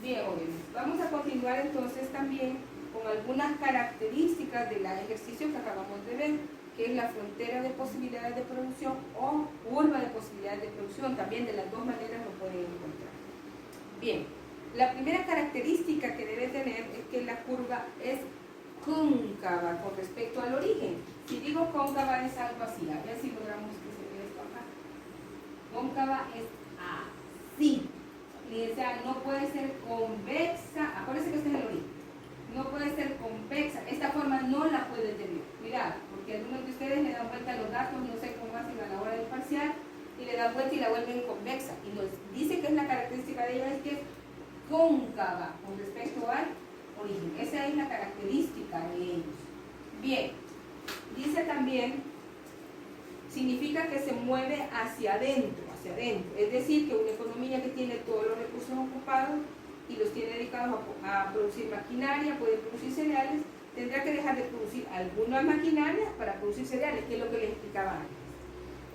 Bien, jóvenes, vamos a continuar entonces también con algunas características del ejercicio que acabamos de ver, que es la frontera de posibilidades de producción o curva de posibilidades de producción. También de las dos maneras lo pueden encontrar. Bien, la primera característica que debe tener es que la curva es cóncava con respecto al origen. Si digo cóncava es algo así, a ver si logramos que se vea esto acá. Cóncava es así. O sea, no puede ser convexa. Acuérdense que este es el origen. No puede ser convexa. Esta forma no la puede tener. Mirad, porque algunos de ustedes le dan vuelta a los datos, no sé cómo hacen a la hora del parcial, y le dan vuelta y la vuelven convexa. Y nos dice que es la característica de ella, es que es cóncava con respecto al origen. Esa es la característica de ellos. Bien, dice también, significa que se mueve hacia adentro. Es decir, que una economía que tiene todos los recursos ocupados y los tiene dedicados a producir maquinaria, puede producir cereales, tendrá que dejar de producir algunas maquinarias para producir cereales, que es lo que les explicaba antes.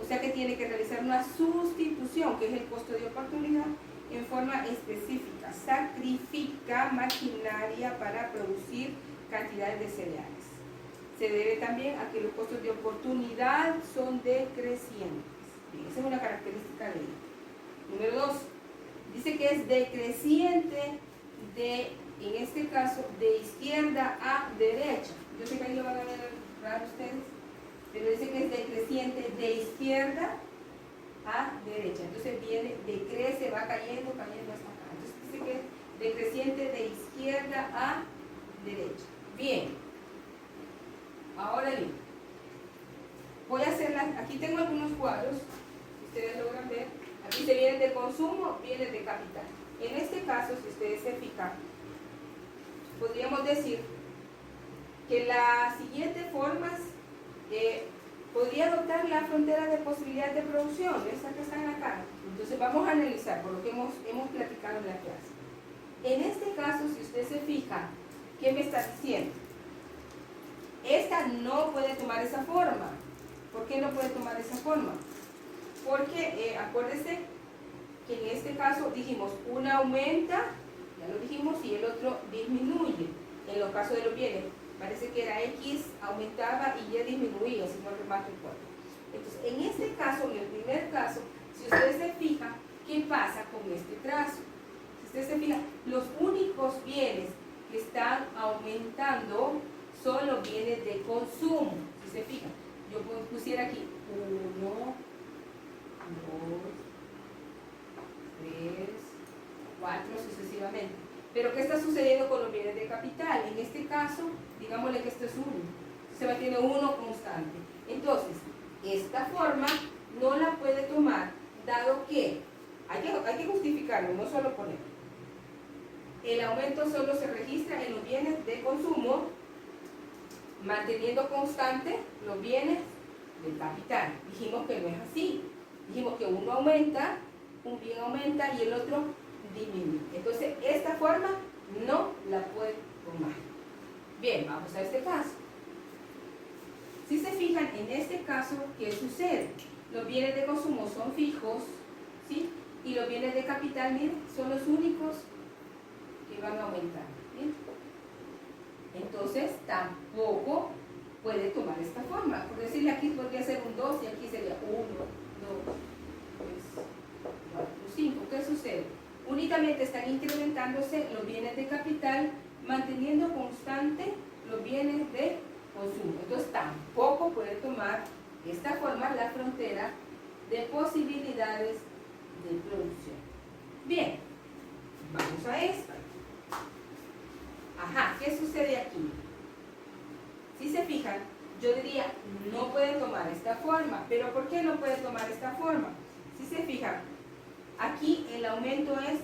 O sea que tiene que realizar una sustitución, que es el costo de oportunidad, en forma específica. Sacrifica maquinaria para producir cantidades de cereales. Se debe también a que los costos de oportunidad son decrecientes. Bien, esa es una característica de ella. Número 2, dice que es decreciente en este caso, de izquierda a derecha. Yo sé que ahí lo van a ver raro ustedes, pero dice que es decreciente de izquierda a derecha. Entonces viene, decrece, va cayendo hasta acá. Entonces dice que es decreciente de izquierda a derecha. Bien. Ahora bien, voy a hacerlas. Aquí tengo algunos cuadros. Ustedes logran ver, aquí se vienen de consumo, vienen de capital. En este caso, si ustedes se fijan, podríamos decir que las siguientes formas podría adoptar la frontera de posibilidades de producción, estas que están acá. Entonces vamos a analizar por lo que hemos platicado en la clase. En este caso, si usted se fija, ¿qué me está diciendo? Esta no puede tomar esa forma. ¿Por qué no puede tomar esa forma? Porque acuérdense que en este caso dijimos, una aumenta, ya lo dijimos, y el otro disminuye. En los casos de los bienes, parece que era X aumentaba y Y disminuía, si no mal recuerdo. Entonces, en este caso, en el primer caso, si ustedes se fijan, ¿qué pasa con este trazo? Si ustedes se fijan, los únicos bienes que están aumentando son los bienes de consumo. Si se fijan, yo pusiera aquí 1, 2, 3, 4, sucesivamente. Pero ¿qué está sucediendo con los bienes de capital? En este caso, digámosle que esto es 1. Se mantiene 1 constante. Entonces, esta forma no la puede tomar, dado que hay que justificarlo, no solo ponerlo. El aumento solo se registra en los bienes de consumo, manteniendo constante los bienes del capital. Dijimos que no es así. Dijimos que uno aumenta, un bien aumenta y el otro disminuye. Entonces, esta forma no la puede tomar. Bien, vamos a este caso. Si se fijan, en este caso, ¿qué sucede? Los bienes de consumo son fijos, ¿sí? Y los bienes de capital, miren, son los únicos que van a aumentar. ¿Bien? Entonces, tampoco puede tomar esta forma. Por decirle, aquí podría ser un 2 y aquí sería 1, 2, 3, 4, 5. ¿Qué sucede? Únicamente están incrementándose los bienes de capital, manteniendo constante los bienes de consumo. Entonces, tampoco puede tomar esta forma la frontera de posibilidades de producción. Bien, vamos a esta. Ajá, ¿qué sucede aquí? Si se fijan, yo diría, no puede tomar esta forma. ¿Pero por qué no puede tomar esta forma? Si se fijan, aquí el aumento es,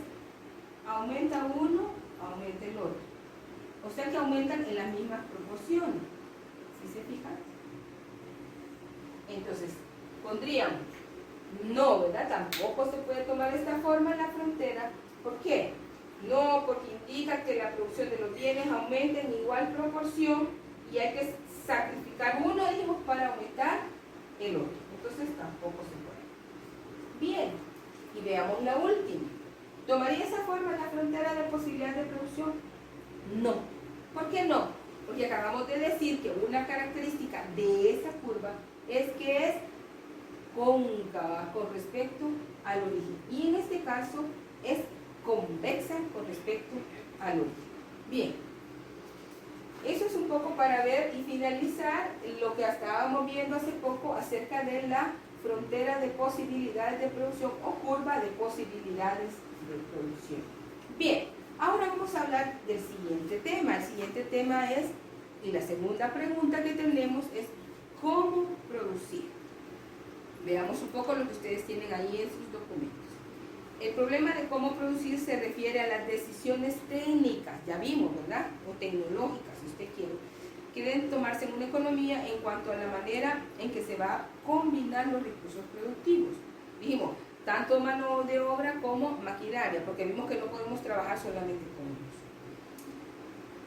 aumenta uno, aumenta el otro. O sea que aumentan en las mismas proporciones. ¿Sí se fijan? Entonces, pondríamos, no, ¿verdad? Tampoco se puede tomar esta forma en la frontera. ¿Por qué? No, porque indica que la producción de los bienes aumenta en igual proporción y hay que sacrificar uno, dijimos, para aumentar el otro. Entonces, tampoco se puede. Bien, y veamos la última. ¿Tomaría esa forma en la frontera de posibilidades No. ¿Por qué no? Porque acabamos de decir que una característica de esa curva es que es cóncava con respecto al origen. Y en este caso es convexa con respecto al origen. Bien, eso es un poco para ver y finalizar lo que estábamos viendo hace poco acerca de la frontera de posibilidades de producción o curva de posibilidades de producción. Bien, ahora vamos a hablar del siguiente tema. El siguiente tema es, y la segunda pregunta que tenemos es, ¿cómo producir? Veamos un poco lo que ustedes tienen ahí en sus documentos. El problema de cómo producir se refiere a las decisiones técnicas, ya vimos, ¿verdad? O tecnológicas, si usted quiere, que deben tomarse en una economía en cuanto a la manera en que se va a combinar los recursos productivos. Dijimos, tanto mano de obra como maquinaria, porque vimos que no podemos trabajar solamente con ellos.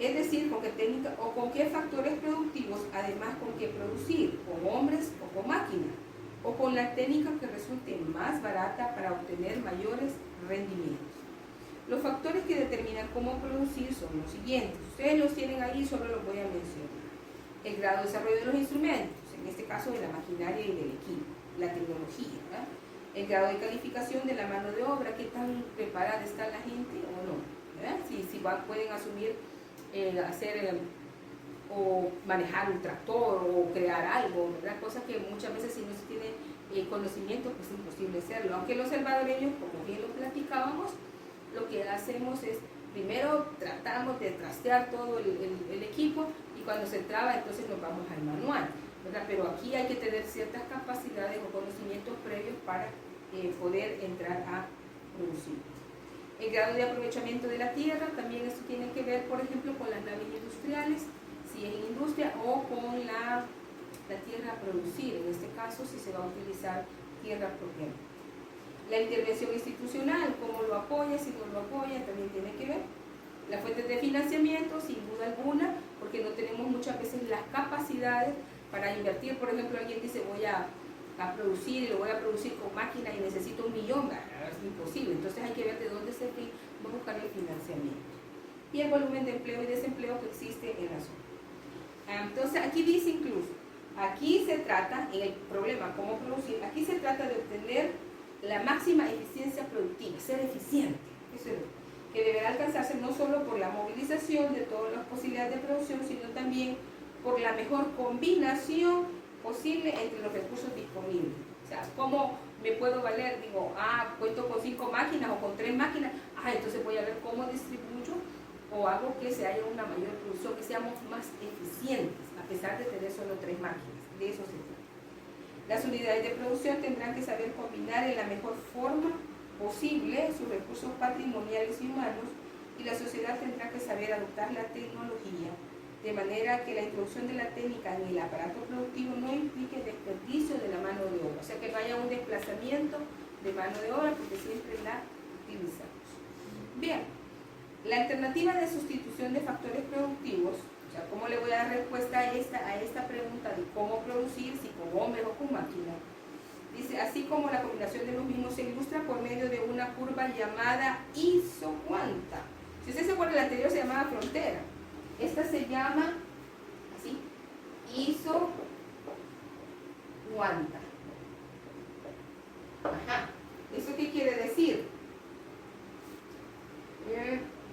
Es decir, con qué técnica o con qué factores productivos, además con qué producir, con hombres o con máquinas, o con la técnica que resulte más barata para obtener mayores rendimientos. Los factores que determinan cómo producir son los siguientes. Ustedes los tienen ahí, solo los voy a mencionar. El grado de desarrollo de los instrumentos, en este caso de la maquinaria y del equipo, la tecnología, ¿verdad? El grado de calificación de la mano de obra, qué tan preparada está la gente o no, ¿verdad? Si pueden asumir o manejar un tractor o crear algo, ¿verdad? Cosa que muchas veces si no se tiene conocimiento pues es imposible hacerlo, aunque los salvadoreños, como bien lo platicábamos, lo que hacemos es primero tratamos de trastear todo el equipo y cuando se traba entonces nos vamos al manual, ¿verdad? Pero aquí hay que tener ciertas capacidades o conocimientos previos para poder entrar a producir. El grado de aprovechamiento de la tierra, también esto tiene que ver, por ejemplo, con las naves industriales, si es en industria, o con la tierra a producir, en este caso si se va a utilizar tierra propia. La intervención institucional, cómo lo apoya, si no lo apoya, también tiene que ver. Las fuentes de financiamiento, sin duda alguna, porque no tenemos muchas veces las capacidades para invertir. Por ejemplo, alguien dice voy a producir y lo voy a producir con máquina y necesito 1 millón, es imposible. Entonces hay que ver de dónde se va a buscar el financiamiento. Y el volumen de empleo y desempleo que existe en la zona. Entonces aquí dice incluso, aquí se trata, en el problema cómo producir, aquí se trata de obtener la máxima eficiencia productiva, ser eficiente. Eso es lo que deberá alcanzarse no solo por la movilización de todas las posibilidades de producción, sino también por la mejor combinación posible entre los recursos disponibles. O sea, ¿cómo me puedo valer? Digo, cuento con 5 máquinas o con 3 máquinas, entonces voy a ver cómo distribuyo o hago que se haya una mayor producción, que seamos más eficientes, a pesar de tener solo 3 máquinas. De eso se trata. Las unidades de producción tendrán que saber combinar en la mejor forma posible sus recursos patrimoniales y humanos, y la sociedad tendrá que saber adoptar la tecnología de manera que la introducción de la técnica en el aparato productivo no implique desperdicio de la mano de obra, o sea que no haya un desplazamiento de mano de obra porque siempre la utilizamos. Bien, la alternativa de sustitución de factores productivos, o sea, ¿cómo le voy a dar respuesta a esta pregunta de cómo producir, si con hombres o con máquina? Dice, así como la combinación de los mismos se ilustra por medio de una curva llamada isocuanta. Si usted se acuerda, la anterior se llamaba frontera. Esta se llama así, isocuanta. ¿Eso qué quiere decir?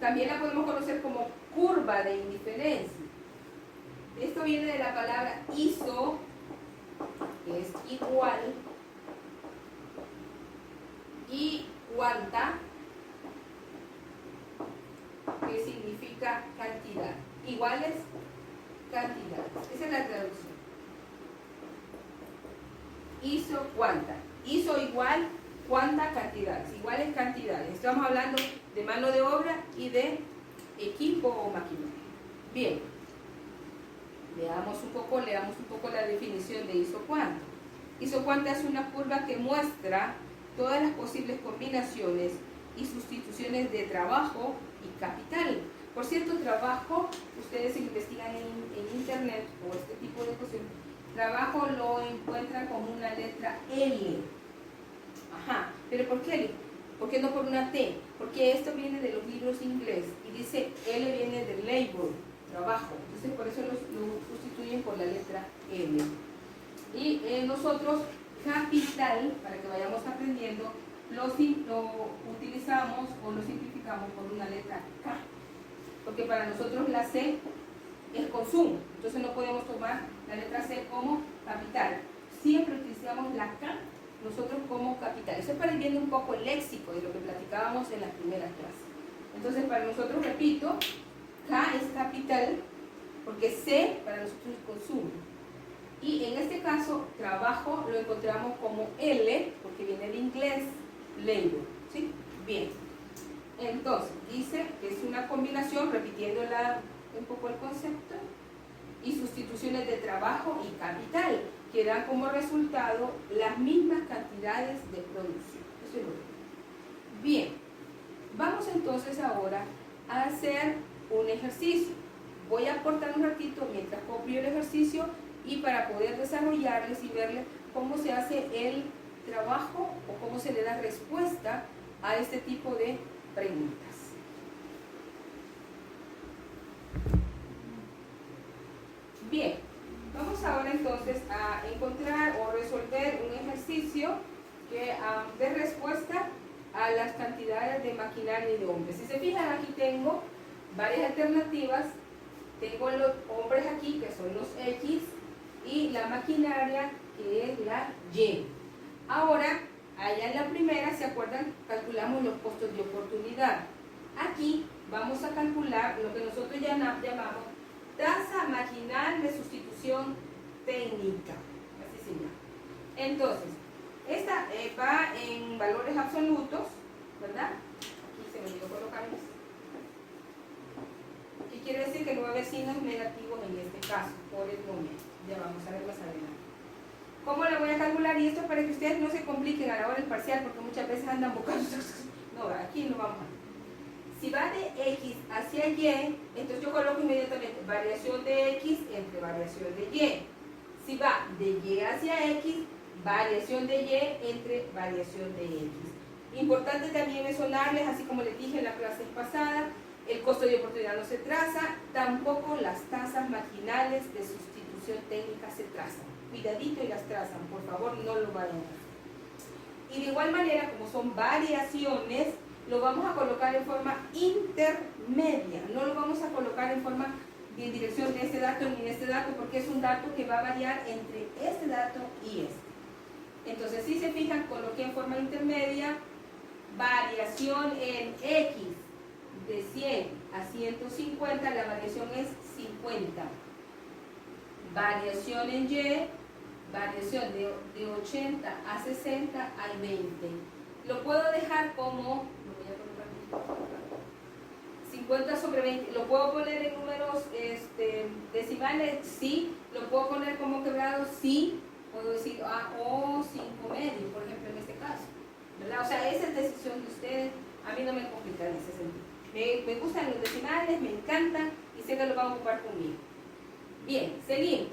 También la podemos conocer como curva de indiferencia. Esto viene de la palabra iso, que es igual, y cuanta, que significa cantidad. Iguales, cantidades. Esa es la traducción. Iso, cuanta. Iso igual, cuanta, cantidades. Iguales cantidades. Estamos hablando de mano de obra y de equipo o maquinaria. Bien. Leamos un poco la definición de isocuanta. Isocuanta es una curva que muestra todas las posibles combinaciones y sustituciones de trabajo y capital. Por cierto, trabajo, ustedes investigan en internet o este tipo de cosas, trabajo lo encuentran como una letra L. Pero ¿por qué L? ¿Por qué no por una T? Porque esto viene de los libros inglés y dice L viene de labor, trabajo. Entonces por eso lo sustituyen por la letra L. Y nosotros capital, para que vayamos aprendiendo, lo utilizamos o lo simplificamos por una letra K. Porque para nosotros la C es consumo. Entonces no podemos tomar la letra C como capital. Siempre utilizamos la K nosotros como capital. Eso es para ir viendo un poco el léxico de lo que platicábamos en las primeras clases. Entonces para nosotros, repito, K es capital porque C para nosotros es consumo. Y en este caso, trabajo lo encontramos como L porque viene de inglés, labor. ¿Sí? Bien. Entonces, dice que es una combinación, repitiendo un poco el concepto, y sustituciones de trabajo y capital, que dan como resultado las mismas cantidades de producción. Eso es lo que... Bien, vamos entonces ahora a hacer un ejercicio. Voy a aportar un ratito mientras copio el ejercicio y para poder desarrollarles y verles cómo se hace el trabajo o cómo se le da respuesta a este tipo de preguntas. Bien, vamos ahora entonces a encontrar o resolver un ejercicio que dé respuesta a las cantidades de maquinaria y de hombres. Si se fijan, aquí tengo varias alternativas. Tengo los hombres aquí, que son los X, y la maquinaria, que es la Y. Ahora, allá en la primera, ¿se acuerdan? Calculamos los costos de oportunidad. Aquí vamos a calcular lo que nosotros llamamos tasa marginal de sustitución técnica. Así se llama. Entonces, esta va en valores absolutos, ¿verdad? Aquí se me olvidó colocarlos. ¿Qué quiere decir? Que no va a haber signos negativos en este caso, por el momento. Ya vamos a ver más adelante. ¿Cómo la voy a calcular? Y esto para que ustedes no se compliquen a la hora del parcial, porque muchas veces andan buscando. No, aquí no vamos a ver. Si va de X hacia Y, entonces yo coloco inmediatamente variación de X entre variación de Y. Si va de Y hacia X, variación de Y entre variación de X. Importante también es sonarles, así como les dije en la clase pasada, el costo de oportunidad no se traza, tampoco las tasas marginales de sustitución técnica se trazan. Cuidadito y las trazan, por favor, no lo vayan a hacer. Y de igual manera, como son variaciones, lo vamos a colocar en forma intermedia, no lo vamos a colocar en forma de dirección de este dato ni de este dato, porque es un dato que va a variar entre este dato y este. Entonces, si se fijan, coloqué en forma intermedia variación en X de 100 a 150, la variación es 50. Variación en Y, variación de 80 a 60 hay 20. Lo puedo dejar como 50 sobre 20, lo puedo poner en números decimales, sí. Lo puedo poner como quebrado, sí. Puedo decir o 5 medios, por ejemplo, en este caso, ¿verdad? O sea, esa es decisión de ustedes. A mí no me complica en ese sentido. Me gustan los decimales, me encantan y sé que lo van a ocupar conmigo. Bien, seguimos.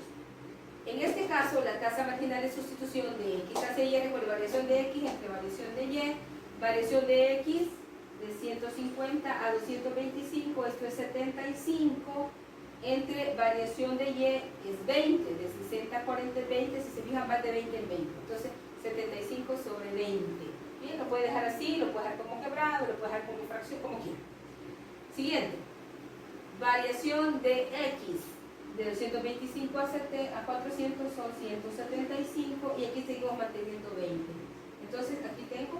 En este caso, la tasa marginal de sustitución de X hacia Y por variación de X entre variación de Y, variación de X de 150 a 225, esto es 75, entre variación de Y es 20, de 60 a 40 es 20, si se fijan va de 20 en 20, entonces 75 sobre 20. Bien, lo puede dejar así, lo puede dejar como quebrado, lo puede dejar como fracción, como quiera. Siguiente, variación de X de 225 a 400 son 175 y aquí seguimos manteniendo 20. Entonces aquí tengo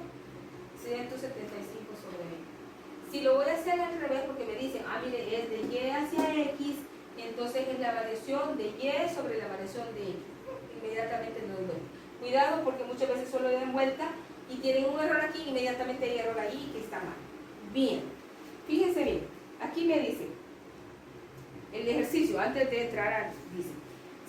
175 sobre 20. Si lo voy a hacer al revés, porque me dicen, mire, es de Y hacia X, entonces es la variación de Y sobre la variación de X. Inmediatamente no doy vuelta. Cuidado porque muchas veces solo dan vuelta y tienen un error aquí, inmediatamente hay error ahí que está mal. Bien, fíjense bien, aquí me dice, el ejercicio, antes de entrar, dice,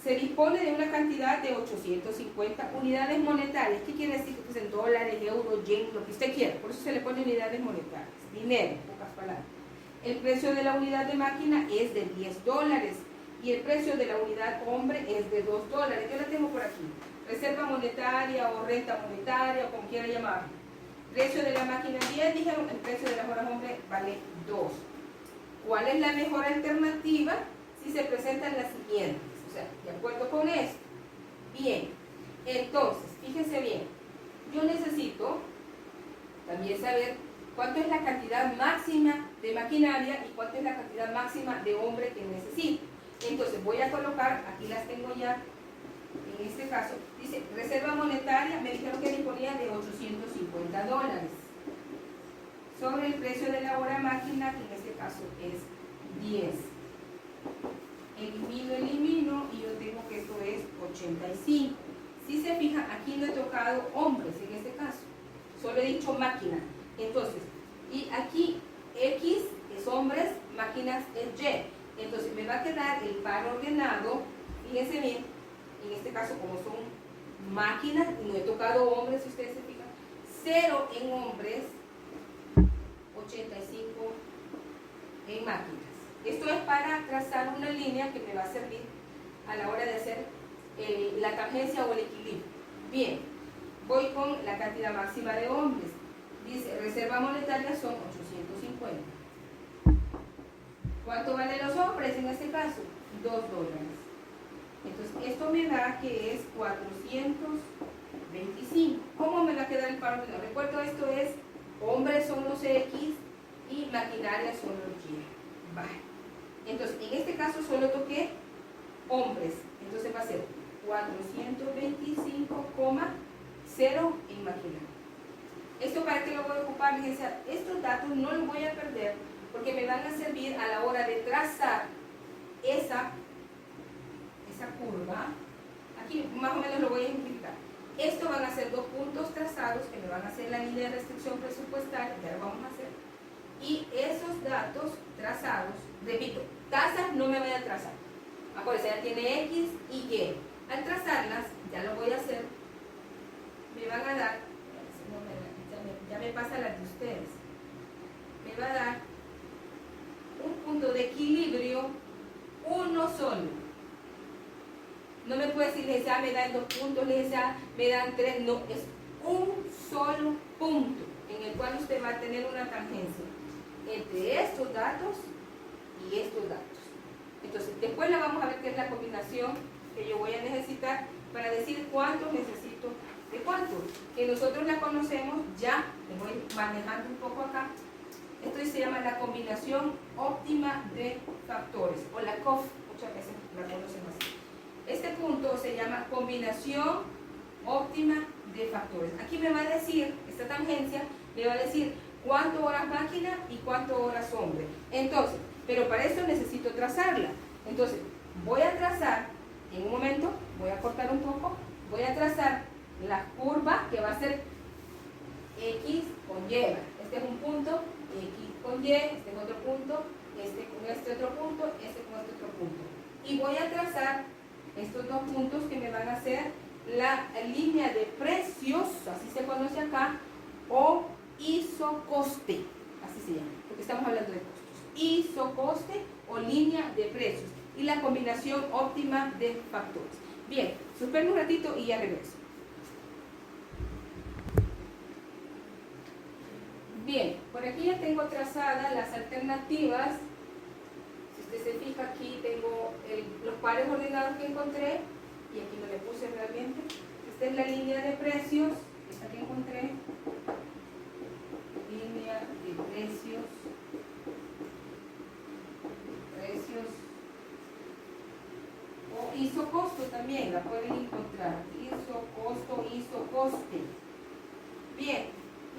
se dispone de una cantidad de 850 unidades monetarias. ¿Qué quiere decir? Pues en dólares, euros, yen, lo que usted quiera. Por eso se le pone unidades monetarias. Dinero, en pocas palabras. El precio de la unidad de máquina es de $10 y el precio de la unidad hombre es de $2. Yo la tengo por aquí. Reserva monetaria o renta monetaria o como quiera llamarlo. precio de la máquina 10, dijeron, el precio de las horas hombre vale 2. ¿Cuál es la mejor alternativa? Si se presentan las siguientes, o sea, de acuerdo con esto. Bien, entonces, fíjense bien, yo necesito también saber cuánto es la cantidad máxima de maquinaria y cuánto es la cantidad máxima de hombre que necesito. Entonces voy a colocar, aquí las tengo ya, en este caso, dice reserva monetaria, me dijeron que disponía de $850 sobre el precio de la hora máquina, que en este caso es 10. Elimino y yo tengo que esto es 85. Si se fijan, aquí no he tocado hombres en este caso, solo he dicho máquina. Entonces, y aquí X es hombres, máquinas es Y. Entonces me va a quedar el par ordenado, fíjense bien, en este caso como son máquinas, y no he tocado hombres, si ustedes se fijan, 0 en hombres, 85 en máquinas. Esto es para trazar una línea que me va a servir a la hora de hacer la tangencia o el equilibrio. Bien, voy con la cantidad máxima de hombres. Dice, reserva monetaria son 850. ¿Cuánto valen los hombres en este caso? $2. Entonces, esto me da que es 425. ¿Cómo me va a quedar el par ordenado? Recuerdo, esto es, hombres son los X y maquinaria son los Y. Vale. Entonces, en este caso solo toqué hombres. Entonces va a ser 425,0 en maquinaria. ¿Esto para qué lo voy a ocupar? Fíjense, estos datos no los voy a perder porque me van a servir a la hora de trazar esa curva. Aquí más o menos lo voy a ejemplificar. Esto van a ser 2 puntos trazados que me van a hacer la línea de restricción presupuestaria, ya lo vamos a hacer. Y esos datos trazados, repito, tasas no me voy a trazar. Acuérdense, ya tiene X y Y. Al trazarlas, ya lo voy a hacer, me van a dar, ya me pasa las de ustedes, me va a dar un punto de equilibrio, uno solo. No me puede decir, licenciada, me dan 2 puntos, licenciada, me dan 3, no, es un solo punto en el cual usted va a tener una tangencia entre estos datos y estos datos. Entonces, después la vamos a ver qué es la combinación que yo voy a necesitar para decir cuánto necesito de cuánto. Que nosotros la conocemos ya, le voy manejando un poco acá. Esto se llama la combinación óptima de factores, o la COF, muchas veces la conocen así. Este punto se llama combinación óptima de factores. Aquí me va a decir, esta tangencia, me va a decir cuánto horas máquina y cuánto horas hombre. Entonces, pero para eso necesito trazarla. Entonces, voy a trazar, en un momento, voy a cortar un poco, voy a trazar la curva que va a ser X con Y. Este es un punto, X con Y, este es otro punto, este con este otro punto, este con este otro punto. Y voy a trazar estos 2 puntos que me van a hacer la línea de precios, así se conoce acá, o isocoste, así se llama, porque estamos hablando de costos. Isocoste o línea de precios y la combinación óptima de factores. Bien, suspendo un ratito y ya regreso. Bien, por aquí ya tengo trazadas las alternativas. Si usted se fija, aquí tengo los pares ordenados que encontré y aquí no le puse realmente. Esta es la línea de precios, esta que encontré. Línea de precios o isocosto también la pueden encontrar, isocosto, isocoste. Bien,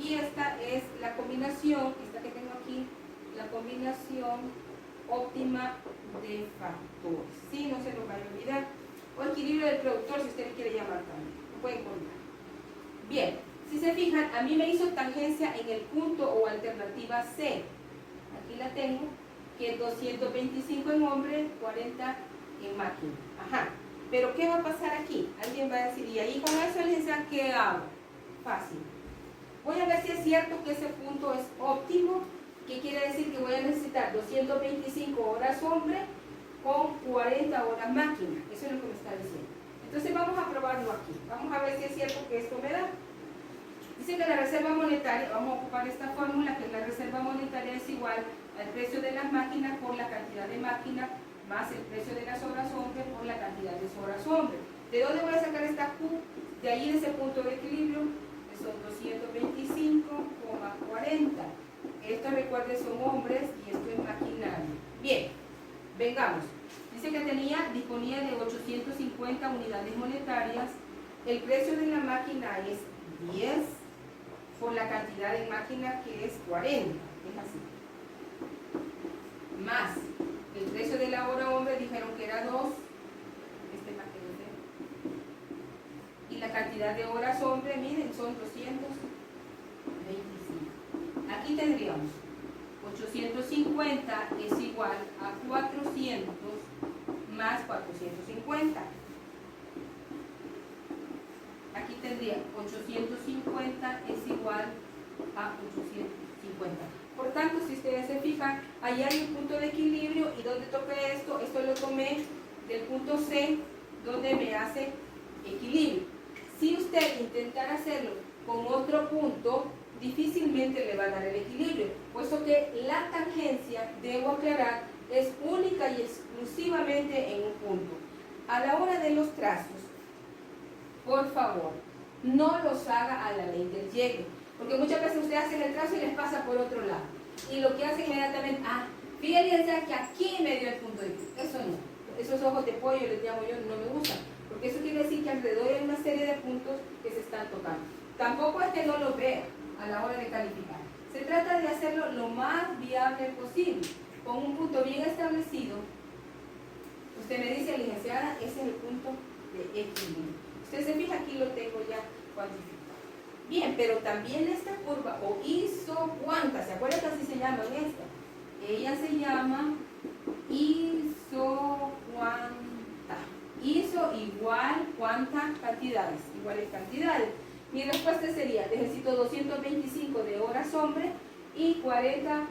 y esta es la combinación, esta que tengo aquí, la combinación óptima de factores. Sí, no se lo vaya a olvidar. O equilibrio del productor, si usted le quiere llamar también, lo pueden encontrar. Bien, si se fijan, a mí me hizo tangencia en el punto o alternativa C. Aquí la tengo, que es 225 en hombre, 40 en máquina. Ajá. Pero ¿qué va a pasar aquí? Alguien va a decir, y ahí con eso, licenciada, ¿qué hago? Fácil. Voy a ver si es cierto que ese punto es óptimo, que quiere decir que voy a necesitar 225 horas hombre con 40 horas máquina. Eso es lo que me está diciendo. Entonces vamos a probarlo aquí. Vamos a ver si es cierto que esto me da. Dice que la reserva monetaria, vamos a ocupar esta fórmula, que la reserva monetaria es igual al precio de las máquinas por la cantidad de máquinas más el precio de las horas hombre por la cantidad de horas hombre. ¿De dónde voy a sacar esta Q? De ahí de ese punto de equilibrio, que son 225,40. Esto, recuerden, son hombres y esto es maquinaria. Bien, vengamos. Dice que disponía de 850 unidades monetarias. El precio de la máquina es 10 por la cantidad de máquina, que es 40. Es así. Más el precio de la hora hombre, dijeron que era 2. Este más que 2. Y la cantidad de horas hombre, miren, son 225. Aquí tendríamos 850 es igual a 400 más 450. Aquí tendría 850 es igual a 850. Por tanto, si ustedes se fijan, ahí hay un punto de equilibrio, y donde toqué esto lo tomé del punto C, donde me hace equilibrio. Si usted intentara hacerlo con otro punto, difícilmente le va a dar el equilibrio, puesto que la tangencia, debo aclarar, es única y exclusivamente en un punto. A la hora de los trazos, por favor, no los haga a la ley del llegue, porque muchas veces ustedes hacen el trazo y les pasa por otro lado, y lo que hacen inmediatamente, fíjense que aquí me dio el punto de vista. Eso no, esos ojos de pollo, les llamo yo, no me gustan, porque eso quiere decir que alrededor hay una serie de puntos que se están tocando. Tampoco es que no lo vea a la hora de calificar, se trata de hacerlo lo más viable posible, con un punto bien establecido. Usted me dice, licenciada, ese es el punto de equilibrio. Usted se fija, aquí lo tengo ya cuantificado. Bien, pero también esta curva, o isocuanta, ¿se acuerdan que así se llama esta? Ella se llama isocuanta. Iso igual cuántas cantidades, iguales cantidades. Mi respuesta sería, necesito 225 de horas hombre y 40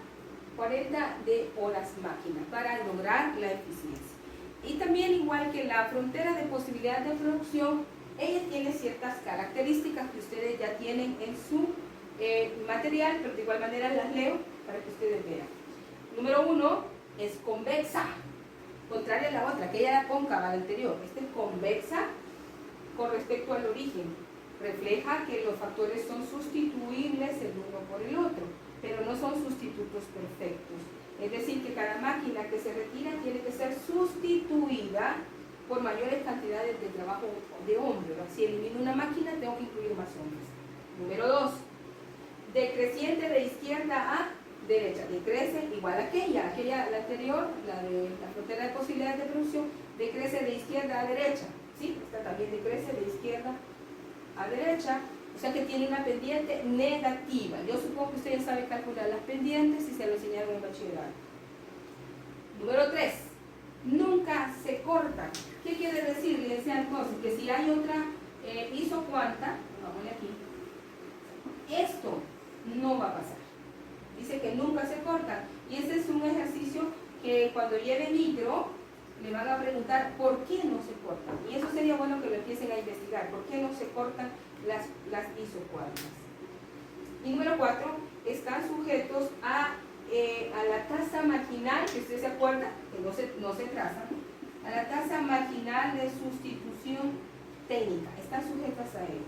de horas máquina para lograr la eficiencia. Y también, igual que la frontera de posibilidad de producción, ella tiene ciertas características que ustedes ya tienen en su material, pero de igual manera las leo para que ustedes vean. Número 1 es convexa, contraria a la otra, que ella era cóncava, la anterior. Esta es convexa con respecto al origen. Refleja que los factores son sustituibles el uno por el otro, pero no son sustitutos perfectos. Es decir, que cada máquina que se retira tiene que ser sustituida por mayores cantidades de trabajo de hombre. Si elimino una máquina, tengo que incluir más hombres. Número 2, decreciente de izquierda a derecha. Decrece igual a aquella, la anterior, la de la frontera de posibilidades de producción, decrece de izquierda a derecha. ¿Sí? Esta también decrece de izquierda a derecha, o sea que tiene una pendiente negativa. Yo supongo que usted ya sabe calcular las pendientes y se lo enseñaron en bachillerato. Número 3, nunca se corta. ¿Qué quiere decir, licenciada? Entonces, que si hay otra isocuanta, vamos aquí, esto no va a pasar. Dice que nunca se corta. Y este es un ejercicio que cuando lleve micro, le van a preguntar por qué no se cortan. Y eso sería bueno que lo empiecen a investigar. ¿Por qué no se cortan las isocuantas? Y número 4, están sujetos a la tasa marginal, que usted se acuerda, que no se traza, a la tasa marginal de sustitución técnica. Están sujetas a ello.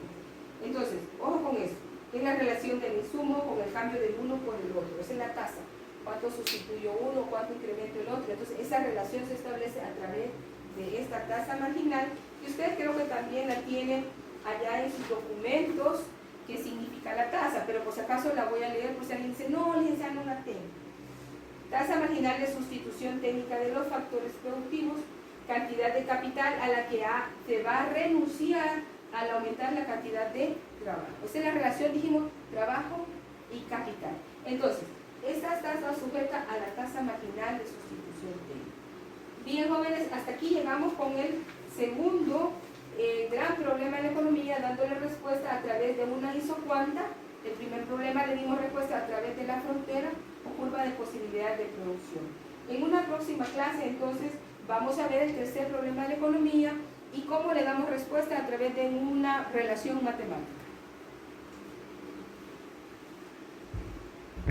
Entonces, ojo con eso. Es la relación del insumo con el cambio del uno por el otro. Esa es la tasa. Cuánto sustituyo uno, cuánto incremento el otro. Entonces, esa relación se establece a través de esta tasa marginal, y ustedes creo que también la tienen allá en sus documentos, qué significa la tasa, pero por si acaso la voy a leer por si alguien dice, no, licenciada, no la tengo. Tasa marginal de sustitución técnica de los factores productivos, cantidad de capital a la que se va a renunciar al aumentar la cantidad de trabajo. Esa es la relación, dijimos, trabajo y capital. Entonces, esta tasa sujeta a la tasa marginal de sustitución técnica. Bien, jóvenes, hasta aquí llegamos con el segundo gran problema en la economía, dándole respuesta a través de una isocuanta. El primer problema le dimos respuesta a través de la frontera o curva de posibilidad de producción. En una próxima clase, entonces, vamos a ver el tercer problema de la economía y cómo le damos respuesta a través de una relación matemática.